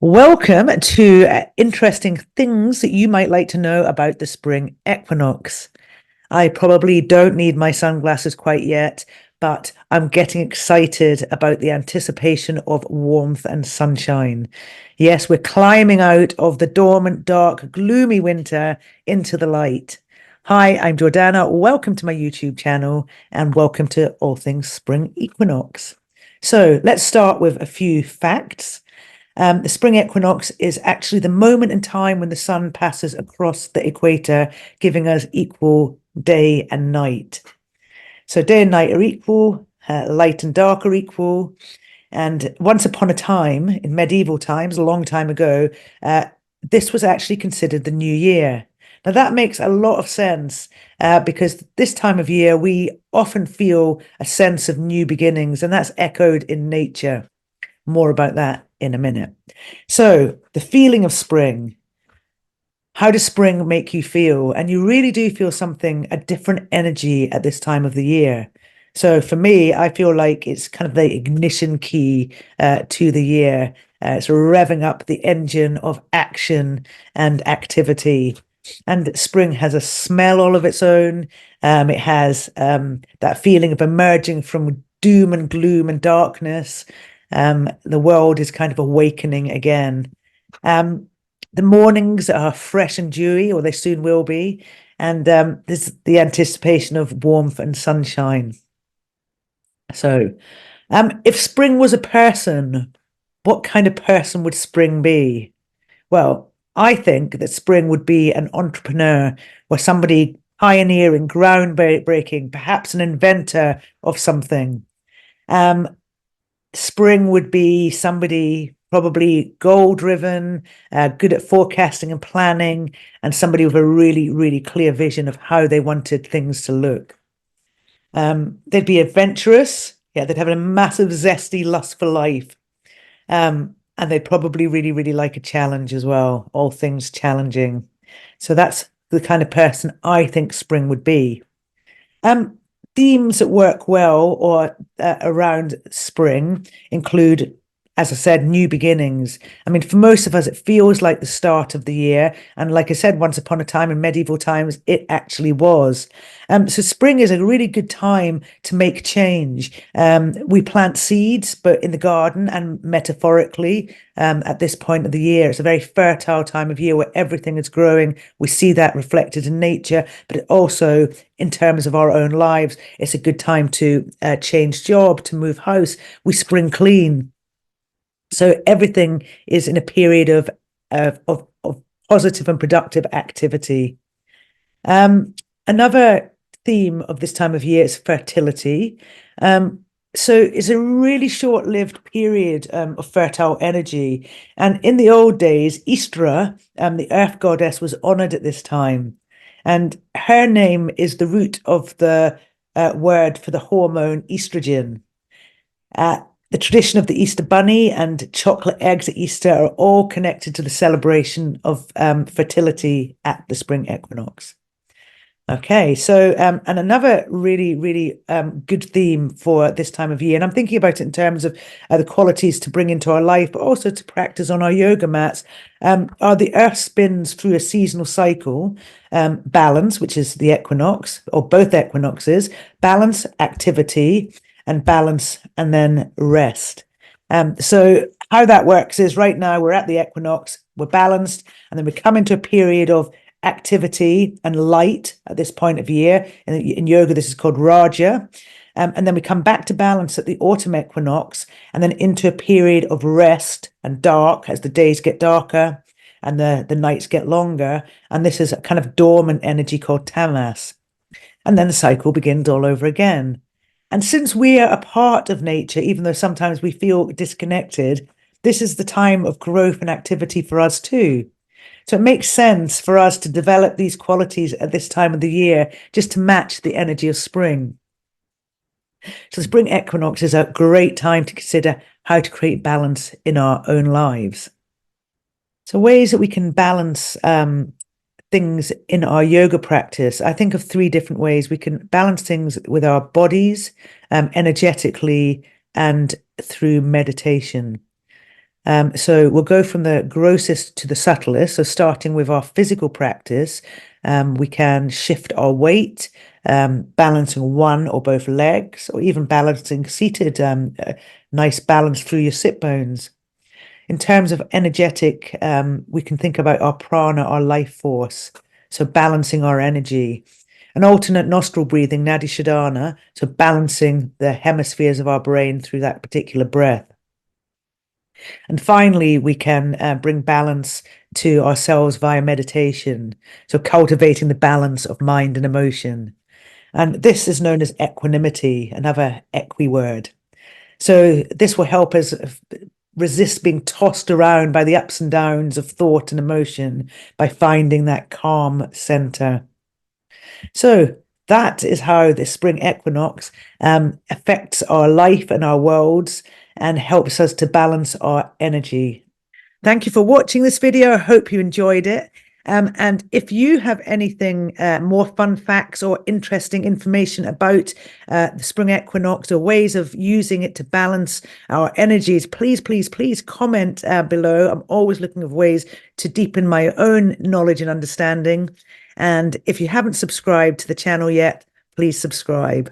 Welcome to interesting things that you might like to know about the spring equinox. I probably don't need my sunglasses quite yet, but I'm getting excited about the anticipation of warmth and sunshine. Yes, we're climbing out of the dormant, dark, gloomy winter into the light. Hi, I'm Jordana. Welcome to my YouTube channel and welcome to All Things Spring Equinox. So let's start with a few facts. The spring equinox is actually the moment in time when the sun passes across the equator, giving us equal day and night. So day and night are equal, light and dark are equal. And once upon a time, in medieval times, a long time ago, this was actually considered the new year. Now that makes a lot of sense because this time of year, we often feel a sense of new beginnings, and that's echoed in nature. More about that in a minute. So the feeling of spring. How does spring make you feel? And you really do feel something, a different energy at this time of the year. So for me, I feel like it's kind of the ignition key to the year. It's revving up the engine of action and activity. And spring has a smell all of its own. It has that feeling of emerging from doom and gloom and darkness. The world is kind of awakening again. The mornings are fresh and dewy, or they soon will be, and there's the anticipation of warmth and sunshine. So, if spring was a person, what kind of person would spring be? Well, I think that spring would be an entrepreneur or somebody pioneering, groundbreaking, perhaps an inventor of something. Spring would be somebody probably goal-driven, good at forecasting and planning, and somebody with a really, really clear vision of how they wanted things to look. They'd be adventurous. Yeah, they'd have a massive, zesty lust for life. And they'd probably really, really like a challenge as well, all things challenging. So that's the kind of person I think spring would be. Themes that work well or around spring include, as I said, new beginnings. I mean, for most of us, it feels like the start of the year. And like I said, once upon a time in medieval times, it actually was. So spring is a really good time to make change. We plant seeds, but in the garden and metaphorically at this point of the year. It's a very fertile time of year where everything is growing. We see that reflected in nature, but it also in terms of our own lives, it's a good time to change job, to move house. We spring clean. So everything is in a period of positive and productive activity. Another theme of this time of year is fertility. So it's a really short-lived period of fertile energy. And in the old days, Istra, the earth goddess, was honored at this time. And her name is the root of the word for the hormone estrogen. The tradition of the Easter Bunny and chocolate eggs at Easter are all connected to the celebration of fertility at the spring equinox. Okay, so and another really, really good theme for this time of year, and I'm thinking about it in terms of the qualities to bring into our life, but also to practice on our yoga mats, are the earth spins through a seasonal cycle, balance, which is the equinox, or both equinoxes, balance, activity, and balance, and then rest. So how that works is right now we're at the equinox, we're balanced, and then we come into a period of activity and light at this point of year. In yoga, this is called Raja. And then we come back to balance at the autumn equinox, and then into a period of rest and dark as the days get darker and the nights get longer. And this is a kind of dormant energy called tamas. And then the cycle begins all over again. And since we are a part of nature, even though sometimes we feel disconnected, this is the time of growth and activity for us too. So it makes sense for us to develop these qualities at this time of the year, just to match the energy of spring. So the spring equinox is a great time to consider how to create balance in our own lives. So ways that we can balance things in our yoga practice, I think of three different ways. We can balance things with our bodies, energetically, and through meditation. So we'll go from the grossest to the subtlest. So starting with our physical practice, we can shift our weight, balancing one or both legs, or even balancing seated, nice balance through your sit bones. In terms of energetic, we can think about our prana, our life force, so balancing our energy. An alternate nostril breathing, Nadi Shodhana, so balancing the hemispheres of our brain through that particular breath. And finally, we can bring balance to ourselves via meditation, so cultivating the balance of mind and emotion. And this is known as equanimity, another equi word. So this will help us resist being tossed around by the ups and downs of thought and emotion by finding that calm center. So that is how the spring equinox affects our life and our worlds and helps us to balance our energy. Thank you for watching this video. I hope you enjoyed it. And if you have anything more fun facts or interesting information about the spring equinox or ways of using it to balance our energies, please, please, please comment below. I'm always looking for ways to deepen my own knowledge and understanding. And if you haven't subscribed to the channel yet, please subscribe.